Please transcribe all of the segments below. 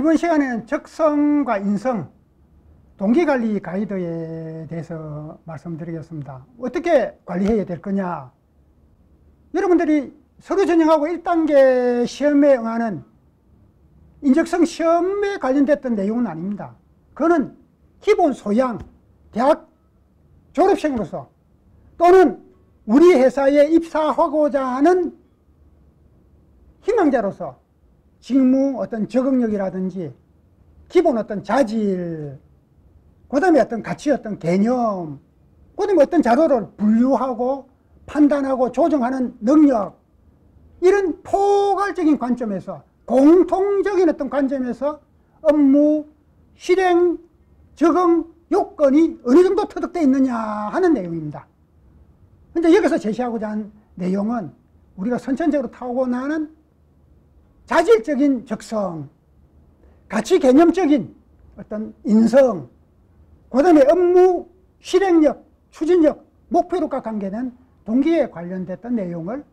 이번 시간에는 적성과 인성, 동기관리 가이드에 대해서 말씀드리겠습니다. 어떻게 관리해야 될 거냐. 여러분들이 서류 전형하고 1단계 시험에 응하는 인적성 시험에 관련됐던 내용은 아닙니다. 그거는 기본 소양, 대학 졸업생으로서 또는 우리 회사에 입사하고자 하는 희망자로서 직무 어떤 적응력이라든지 기본 어떤 자질, 그 다음에 어떤 가치, 어떤 개념, 그 다음에 어떤 자료를 분류하고 판단하고 조정하는 능력, 이런 포괄적인 관점에서 공통적인 어떤 관점에서 업무 실행 적응 요건이 어느 정도 터득되어 있느냐 하는 내용입니다. 근데 여기서 제시하고자 하는 내용은 우리가 선천적으로 타고나는 자질적인 적성, 가치 개념적인 어떤 인성, 그 다음에 업무 실행력, 추진력, 목표력과 관계된 동기에 관련됐던 내용을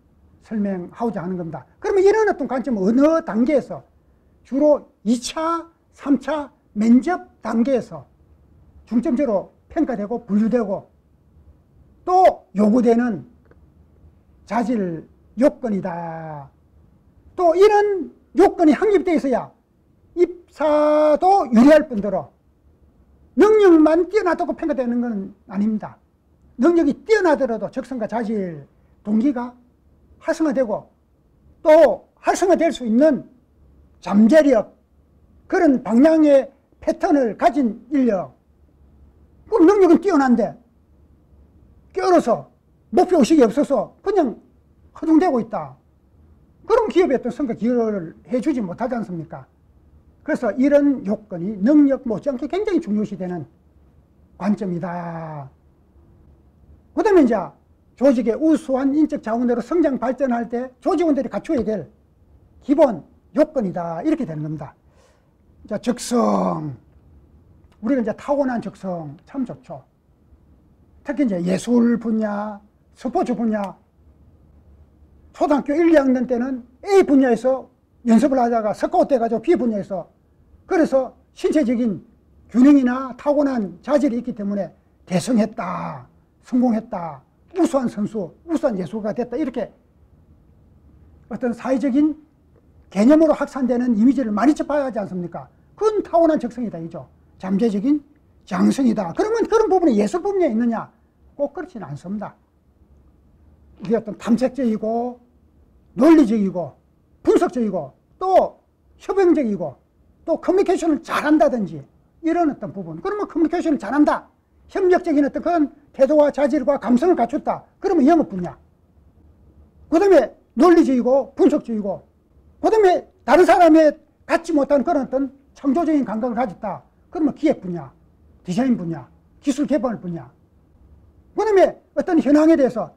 설명하고자 하는 겁니다. 그러면 이런 어떤 관점은 어느 단계에서 주로 2차, 3차 면접 단계에서 중점적으로 평가되고 분류되고 또 요구되는 자질 요건이다. 또 이런 요건이 확립되어 있어야 입사도 유리할 뿐더러 능력만 뛰어나다고 평가되는 건 아닙니다. 능력이 뛰어나더라도 적성과 자질, 동기가 활성화되고 또 활성화될 수 있는 잠재력, 그런 방향의 패턴을 가진 인력, 그럼 능력은 뛰어난데 껴어서 목표의식이 없어서 그냥 허둥대고 있다. 그럼 기업에 어떤 성과 기여를 해주지 못하지 않습니까? 그래서 이런 요건이 능력 못지않게 굉장히 중요시되는 관점이다. 그 다음에 이제 조직의 우수한 인적 자원으로 성장 발전할 때 조직원들이 갖춰야 될 기본 요건이다. 이렇게 되는 겁니다. 자, 적성. 우리가 이제 타고난 적성 참 좋죠. 특히 이제 예술 분야, 스포츠 분야, 초등학교 1, 2학년 때는 A 분야에서 연습을 하다가 스카웃 돼가지고 B 분야에서, 그래서 신체적인 균형이나 타고난 자질이 있기 때문에 대성했다, 성공했다, 우수한 선수, 우수한 예술가가 됐다, 이렇게 어떤 사회적인 개념으로 확산되는 이미지를 많이 접해야 하지 않습니까? 그건 타고난 적성이다 이죠. 잠재적인 장성이다. 그러면 그런 부분이 예술 분야에 있느냐? 꼭 그렇지는 않습니다. 이게 어떤 탐색적이고 논리적이고 분석적이고 또 협용적이고 또 커뮤니케이션을 잘한다든지 이런 어떤 부분, 그러면 커뮤니케이션을 잘한다, 협력적인 어떤 그런 태도와 자질과 감성을 갖췄다, 그러면 영업 분야. 그 다음에 논리적이고 분석적이고, 그 다음에 다른 사람의 갖지 못한 그런 어떤 창조적인 감각을 가졌다, 그러면 기획 분야, 디자인 분야, 기술 개발 분야. 그 다음에 어떤 현황에 대해서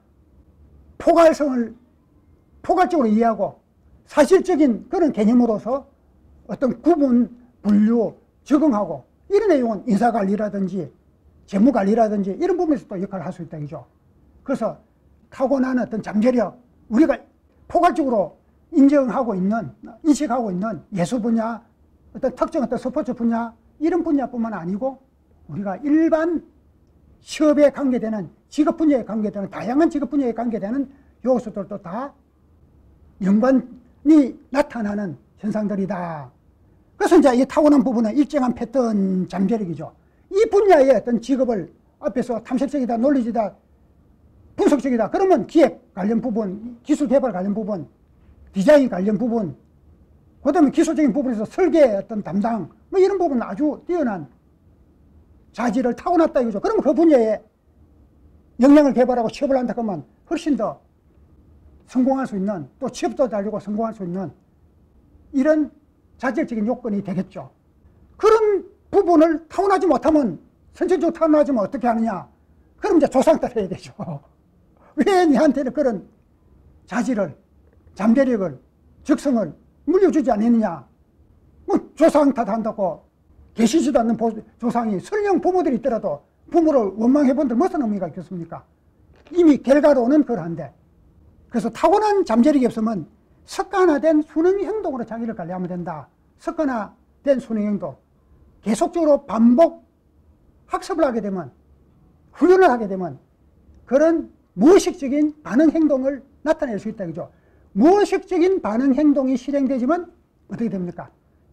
포괄적으로 이해하고 사실적인 그런 개념으로서 어떤 구분, 분류, 적응하고, 이런 내용은 인사관리라든지 재무관리라든지 이런 부분에서 또 역할을 할 수 있다 이죠. 그래서 타고난 어떤 잠재력, 우리가 포괄적으로 인정하고 있는, 인식하고 있는 예술 분야, 어떤 특정 어떤 스포츠 분야, 이런 분야뿐만 아니고 우리가 일반 취업에 관계되는, 직업 분야에 관계되는, 다양한 직업 분야에 관계되는 요소들도 다 연관이 나타나는 현상들이다. 그래서 이제 이 타고난 부분은 일정한 패턴 잠재력이죠. 이 분야의 어떤 직업을 앞에서 탐색적이다, 논리적이다, 분석적이다, 그러면 기획 관련 부분, 기술 개발 관련 부분, 디자인 관련 부분, 그 다음에 기술적인 부분에서 설계 어떤 담당, 뭐 이런 부분은 아주 뛰어난 자질을 타고났다 이거죠. 그러면 그 분야에 역량을 개발하고 취업을 한다 그러면 훨씬 더 성공할 수 있는, 또 취업도 달리고 성공할 수 있는 이런 자질적인 요건이 되겠죠. 그런 부분을 타고나지 못하면, 선천적으로 타고나지 못하면 어떻게 하느냐? 그럼 이제 조상 탓해야 되죠. 왜 니한테는 그런 자질을, 잠재력을, 적성을 물려주지 않았느냐? 뭐 조상 탓한다고 계시지도 않는 조상이 설령 부모들이 있더라도 부모를 원망해본들 무슨 의미가 있겠습니까? 이미 결과로는 그러한데, 그래서 타고난 잠재력이 없으면 습관화된 수능 행동으로 자기를 관리하면 된다. 습관화 된 수능행동, 계속적으로 반복 학습을 하게 되면, 훈련을 하게 되면 그런 무의식적인 반응 행동을 나타낼 수 있다, 그죠? 무의식적인 반응 행동이 실행되지만 어떻게 됩니까?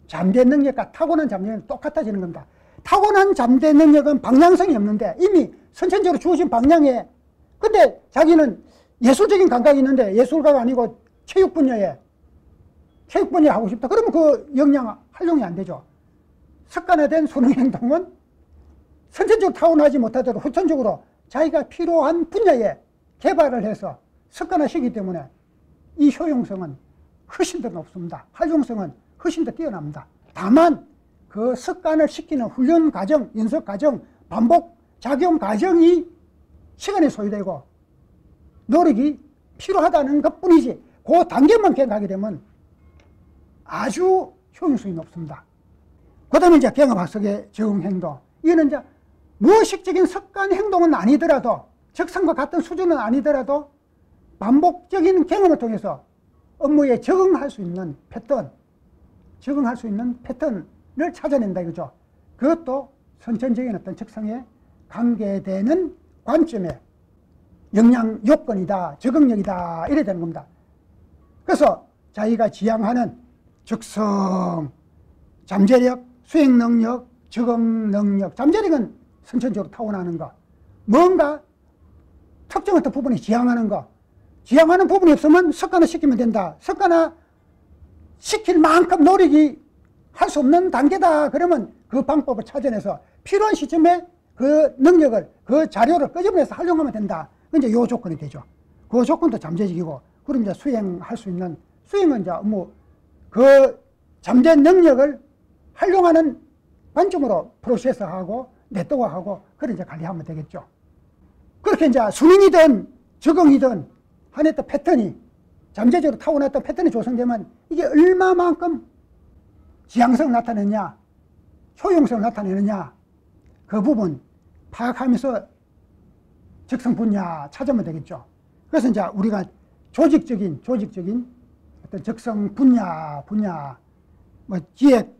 잠재 능력과 타고난 잠재 능력은 똑같아지는 겁니다. 타고난 잠재 능력은 방향성이 없는데 이미 선천적으로 주어진 방향에, 근데 자기는 예술적인 감각이 있는데 예술가가 아니고 체육 분야에 하고 싶다. 그러면 그 역량 활용이 안 되죠. 습관화된 수능 행동은 선천적으로 타고나지 못하더라도 후천적으로 자기가 필요한 분야에 개발을 해서 습관화시키기 때문에 이 효용성은 훨씬 더 높습니다. 활용성은 훨씬 더 뛰어납니다. 다만 그 습관을 시키는 훈련 과정, 연습 과정, 반복 작용 과정이 시간이 소요되고 노력이 필요하다는 것뿐이지, 그 단계만 가게 되면 아주 효용성이 높습니다. 그 다음에 이제 경험학습의 적응 행동. 이거는 이제 무의식적인 습관 행동은 아니더라도, 적성과 같은 수준은 아니더라도 반복적인 경험을 통해서 업무에 적응할 수 있는 패턴, 적응할 수 있는 패턴을 찾아낸다 이거죠. 그것도 선천적인 어떤 적성에 관계되는 관점의 역량 요건이다, 적응력이다, 이래 되는 겁니다. 그래서 자기가 지향하는 적성, 잠재력, 수행능력, 적응능력, 잠재력은 선천적으로 타고나는 거, 뭔가 특정 어떤 부분에 지향하는 거, 지향하는 부분이 없으면 습관화 시키면 된다. 습관화 시킬 만큼 노력이 할 수 없는 단계다. 그러면 그 방법을 찾아내서 필요한 시점에 그 능력을, 그 자료를 끄집어내서 활용하면 된다. 이제 요 조건이 되죠. 그 조건도 잠재적이고, 그럼 이제 수행할 수 있는, 수행은 이제 뭐 그 잠재 능력을 활용하는 관점으로 프로세스하고 네트워크하고 그런 이제 관리하면 되겠죠. 그렇게 이제 수능이든 적응이든 한해 또 패턴이 잠재적으로 타고났던 패턴이 조성되면 이게 얼마만큼 지향성을 나타내느냐, 효용성을 나타내느냐, 그 부분 파악하면서 적성 분야 찾으면 되겠죠. 그래서 이제 우리가 조직적인 어떤 적성 분야, 뭐 기획,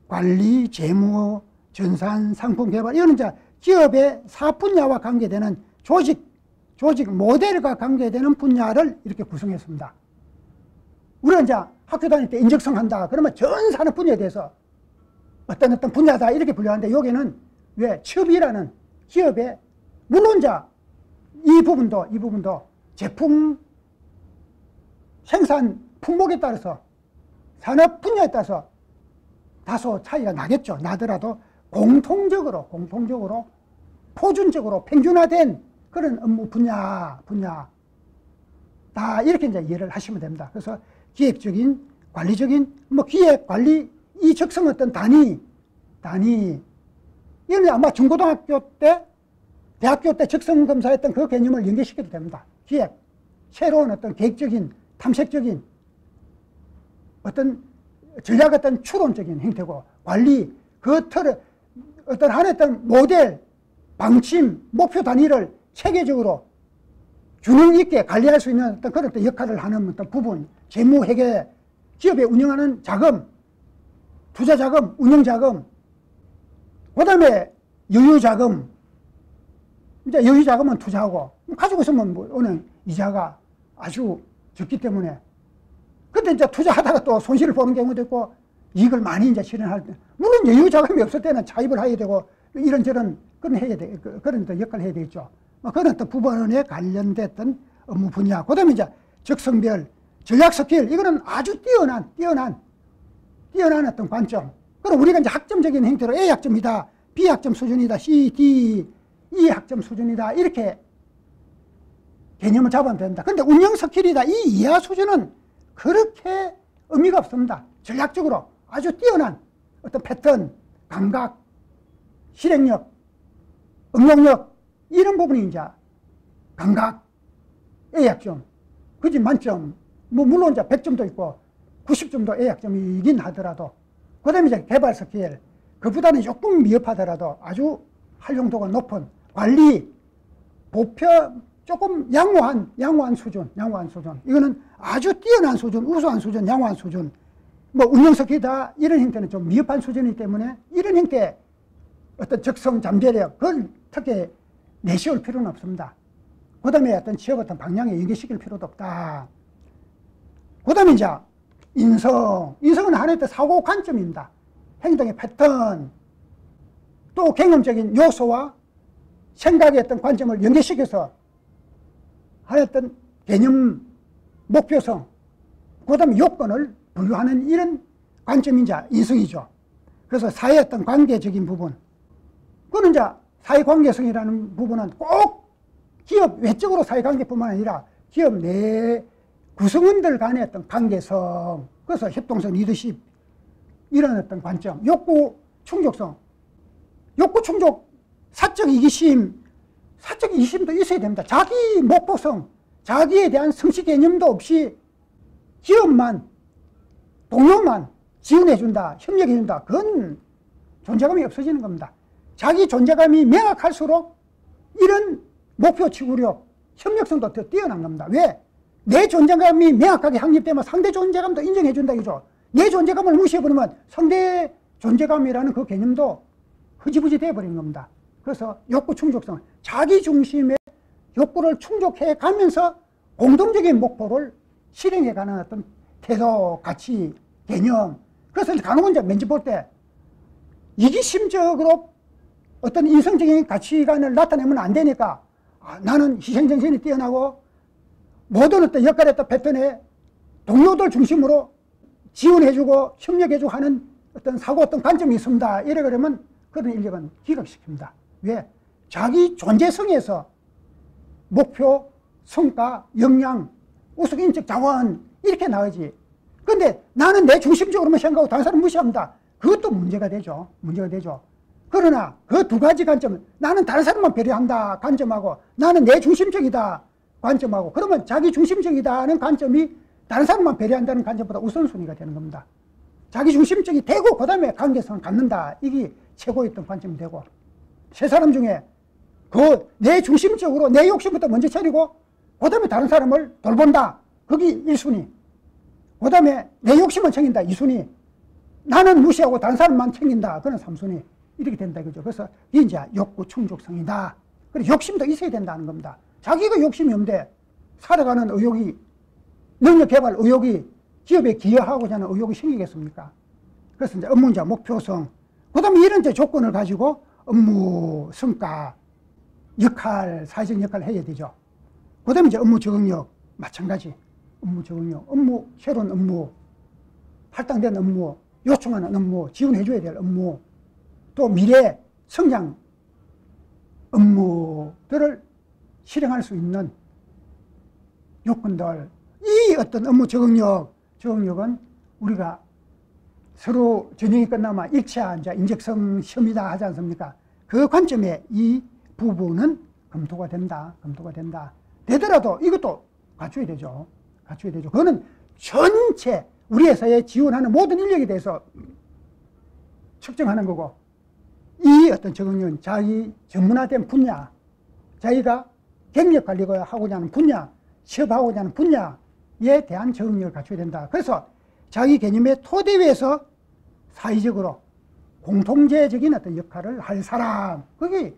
관리, 재무, 전산, 상품 개발, 이거는 이제 기업의 사업 분야와 관계되는 조직 모델과 관계되는 분야를 이렇게 구성했습니다. 우리가 이제 학교 다닐 때 인적성 한다 그러면 전 산업 분야에 대해서 어떤 분야다 이렇게 분류하는데, 여기는 왜 취업이라는 기업의, 물론 이제 이 부분도 제품 생산 품목에 따라서 산업 분야에 따라서 다소 차이가 나겠죠. 나더라도 공통적으로 표준적으로 평준화된 그런 업무 분야 다 이렇게 이제 이해를 하시면 됩니다. 그래서 기획적인, 관리적인, 뭐 기획, 관리, 이 적성 어떤 단위 이건 아마 중고등학교 때, 대학교 때 적성 검사했던 그 개념을 연계시켜도 됩니다. 기획, 새로운 어떤 계획적인, 탐색적인 어떤 전략 어떤 추론적인 형태고, 관리, 그 틀을 어떤 한 어떤 모델, 방침, 목표 단위를 체계적으로 균형 있게 관리할 수 있는 어떤 그런 어떤 역할을 하는 어떤 부분, 재무 회계, 기업에 운영하는 자금, 투자 자금, 운영 자금, 그 다음에 여유 자금, 이제 여유 자금은 투자하고, 가지고 있으면 뭐 은행 이자가 아주 적기 때문에, 근데 이제 투자하다가 또 손실을 보는 경우도 있고, 이익을 많이 이제 실현할 때, 물론 여유 자금이 없을 때는 차입을 해야 되고, 이런저런 그런 해야 돼, 그런 역할을 해야 되겠죠. 그런 또 부분에 관련됐던 업무 분야. 그 다음에 이제 적성별, 전략 스킬, 이거는 아주 뛰어난 어떤 관점. 그럼 우리가 이제 학점적인 형태로 A 학점이다, B 학점 수준이다, C, D, E 학점 수준이다, 이렇게 개념을 잡으면 됩니다. 근데 운영 스킬이다, 이 이하 수준은 그렇게 의미가 없습니다. 전략적으로 아주 뛰어난 어떤 패턴, 감각, 실행력, 응용력, 이런 부분이 이제 감각, A학점, 그지 만점, 뭐 물론 이제 100점도 있고 90점도 A학점이긴 하더라도, 그 다음에 이제 개발 스킬, 그보다는 조금 미흡하더라도 아주 활용도가 높은 관리, 보표, 조금 양호한 수준. 이거는 아주 뛰어난 수준, 우수한 수준, 양호한 수준. 뭐 운영석이다 이런 형태는 좀 미흡한 수준이기 때문에 이런 형태의 어떤 적성 잠재력 그걸 특히 내세울 필요는 없습니다. 그 다음에 어떤 취업 어떤 방향에 연계시킬 필요도 없다. 그 다음에 이제 인성은 하나의 사고 관점입니다. 행동의 패턴, 또 경험적인 요소와 생각의 어떤 관점을 연계시켜서 하여튼 개념, 목표성, 그 다음에 요건을 분류하는 이런 관점이 이제 인성이죠. 그래서 사회의 어떤 관계적인 부분, 그거는 이제 사회관계성이라는 부분은 꼭 기업 외적으로 사회관계뿐만 아니라 기업 내 구성원들 간의 어떤 관계성, 그래서 협동성, 리더십, 이런 어떤 관점, 욕구 충족성, 욕구 충족, 사적 이기심, 사적 이기심도 있어야 됩니다. 자기 목표성, 자기에 대한 성취 개념도 없이 기업만, 동료만 지원해준다, 협력해준다, 그건 존재감이 없어지는 겁니다. 자기 존재감이 명확할수록 이런 목표 지구력, 협력성도 더 뛰어난 겁니다. 왜? 내 존재감이 명확하게 확립되면 상대 존재감도 인정해준다 이죠. 내 존재감을 무시해버리면 상대 존재감이라는 그 개념도 흐지부지 되어버리는 겁니다. 그래서 욕구 충족성, 자기 중심의 욕구를 충족해 가면서 공동적인 목표를 실행해가는 어떤 태도, 가치, 개념. 그래서 간혹은 이제 면접 볼 때 이기심적으로 어떤 인성적인 가치관을 나타내면 안 되니까 나는 희생정신이 뛰어나고 모든 어떤 역할에 또 패턴에 동료들 중심으로 지원해주고 협력해주고 하는 어떤 사고 어떤 관점이 있습니다. 이래 그러면 그런 인력은 기각시킵니다. 왜? 자기 존재성에서 목표, 성과, 역량, 우수인적 자원 이렇게 나오지. 근데 나는 내 중심적으로만 생각하고 다른 사람 무시합니다. 그것도 문제가 되죠. 문제가 되죠. 그러나 그 두 가지 관점은 나는 다른 사람만 배려한다 관점하고 나는 내 중심적이다 관점하고 그러면 자기 중심적이다는 관점이 다른 사람만 배려한다는 관점보다 우선순위가 되는 겁니다. 자기 중심적이 되고 그 다음에 관계성을 갖는다. 이게 최고였던 관점이 되고 세 사람 중에 그 내 중심적으로 내 욕심부터 먼저 차리고 그 다음에 다른 사람을 돌본다. 그게 1순위. 그 다음에 내 욕심만 챙긴다. 2순위. 나는 무시하고 다른 사람만 챙긴다. 그건 3순위. 이렇게 된다. 그죠? 그래서 이게 이제 욕구 충족성이다. 그리고 욕심도 있어야 된다는 겁니다. 자기가 욕심이 없는데 살아가는 의욕이, 능력 개발 의욕이 기업에 기여하고자 하는 의욕이 생기겠습니까? 그래서 이제 업무 이제 목표성. 그 다음에 이런 이제 조건을 가지고 업무 성과, 역할, 사회적 역할을 해야 되죠. 그 다음에 이제 업무 적응력. 마찬가지. 업무 적응력. 업무, 새로운 업무, 할당된 업무, 요청하는 업무, 지원해줘야 될 업무, 또 미래 성장 업무들을 실행할 수 있는 요건들. 이 어떤 업무 적응력은 우리가 서로 전형이 끝나면 1차 이제 인적성 시험이다 하지 않습니까? 그 관점에 이 부분은 검토가 된다. 되더라도 이것도 갖춰야 되죠. 그거는 전체 우리 회사에 지원하는 모든 인력에 대해서 측정하는 거고, 이 어떤 적응력은 자기 전문화된 분야, 자기가 경력 관리가 하고자 하는 분야, 취업하고자 하는 분야에 대한 적응력을 갖춰야 된다. 그래서 자기 개념의 토대 위에서 사회적으로 공통제적인 어떤 역할을 할 사람, 그게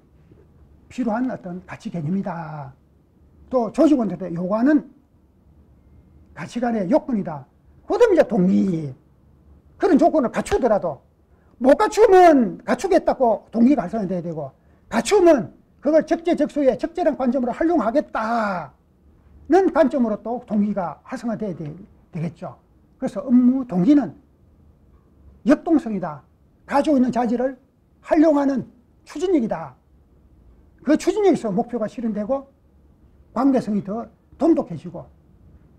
필요한 어떤 가치 개념이다. 또 조직원들한테 요구하는 가치관의 요건이다. 그 다음에 이제 동의. 그런 조건을 갖추더라도 못 갖추면 갖추겠다고 동기가 활성화돼야 되고, 갖추면 그걸 적재적소에 적절한 관점으로 활용하겠다는 관점으로 또 동기가 활성화돼야 되겠죠. 그래서 업무 동기는 역동성이다. 가지고 있는 자질을 활용하는 추진력이다. 그 추진력에서 목표가 실현되고 관계성이 더 돈독해지고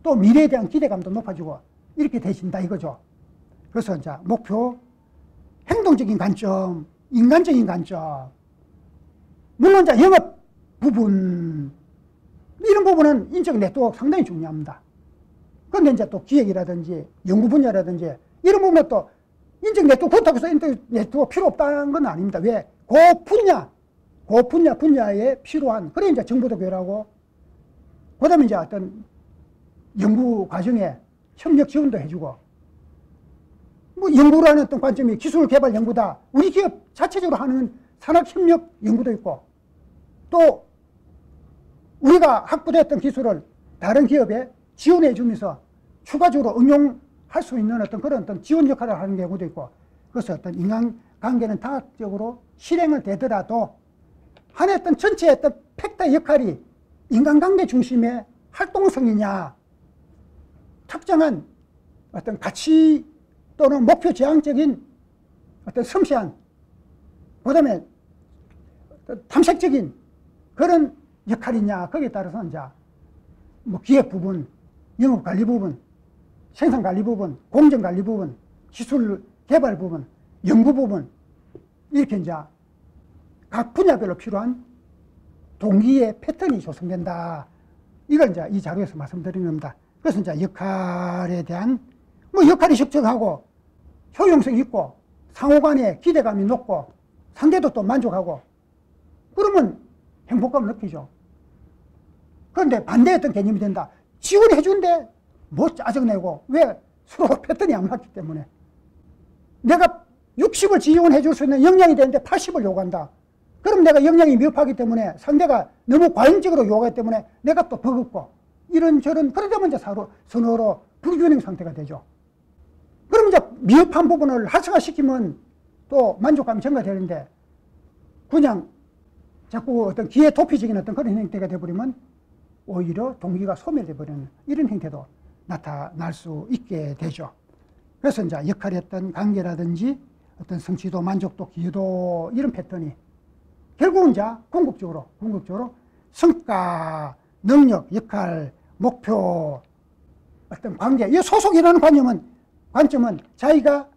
또 미래에 대한 기대감도 높아지고 이렇게 되신다 이거죠. 그래서 이제 목표, 행동적인 관점, 인간적인 관점. 물론 이제 영업 부분, 이런 부분은 인적 네트워크 상당히 중요합니다. 그런데 이제 또 기획이라든지 연구 분야라든지 이런 부분은 또 인적 네트워크 그렇다고 해서 인적 네트워크 필요 없다는 건 아닙니다. 왜? 그 분야에 필요한, 그래 이제 정보도 교류하고, 그 다음에 이제 어떤 연구 과정에 협력 지원도 해주고, 뭐 연구라는 어떤 관점이 기술 개발 연구다. 우리 기업 자체적으로 하는 산학협력 연구도 있고, 또 우리가 확보됐던 기술을 다른 기업에 지원해 주면서 추가적으로 응용할 수 있는 어떤 그런 어떤 지원 역할을 하는 경우도 있고, 그래서 어떤 인간관계는 다각적으로 실행을 되더라도 한해 어떤 전체의 어떤 팩터 역할이 인간관계 중심의 활동성이냐, 특정한 어떤 가치 또는 목표 지향적인 어떤 섬세한, 그 다음에 탐색적인 그런 역할이냐, 거기에 따라서 이제 뭐 기획 부분, 영업 관리 부분, 생산 관리 부분, 공정 관리 부분, 기술 개발 부분, 연구 부분, 이렇게 이제 각 분야별로 필요한 동기의 패턴이 조성된다. 이걸 이제 이 자료에서 말씀드리는 겁니다. 그래서 이제 역할에 대한 뭐 역할이 적정하고 효용성이 있고 상호 간에 기대감이 높고 상대도 또 만족하고 그러면 행복감을 느끼죠. 그런데 반대했던 개념이 된다. 지원해 준데 뭐 짜증내고, 왜? 서로 패턴이 안 맞기 때문에. 내가 60을 지원해 줄 수 있는 역량이 되는데 80을 요구한다. 그럼 내가 역량이 미흡하기 때문에 상대가 너무 과잉적으로 요구하기 때문에 내가 또 버겁고, 이런저런, 그러다 이제 서로 불균형 상태가 되죠. 그럼 이제 미흡한 부분을 활성화시키면 또 만족감이 증가되는데, 그냥 자꾸 어떤 기회 도피적인 어떤 그런 형태가 되어버리면 오히려 동기가 소멸되어버리는 이런 형태도 나타날 수 있게 되죠. 그래서 이제 역할의 어떤 관계라든지 어떤 성취도, 만족도, 기여도, 이런 패턴이 결국은 이제 궁극적으로 성과, 능력, 역할, 목표, 어떤 관계, 이 소속이라는 관점은 자기가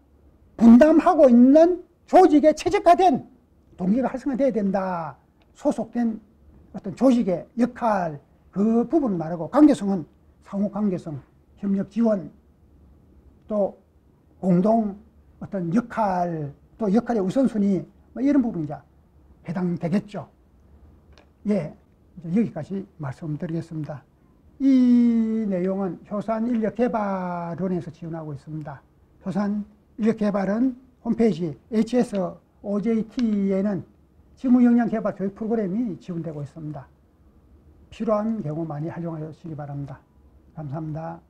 분담하고 있는 조직에 최적화된 동기가 활성화되어야 된다. 소속된 어떤 조직의 역할, 그 부분을 말하고, 관계성은 상호 관계성, 협력 지원, 또 공동 어떤 역할, 또 역할의 우선순위, 뭐 이런 부분이 이제 해당되겠죠. 예, 이제 여기까지 말씀드리겠습니다. 이 내용은 효산인력개발원에서 지원하고 있습니다. 효산인력개발은 홈페이지 HSOJT에는 직무역량개발 교육 프로그램이 지원되고 있습니다. 필요한 경우 많이 활용하시기 바랍니다. 감사합니다.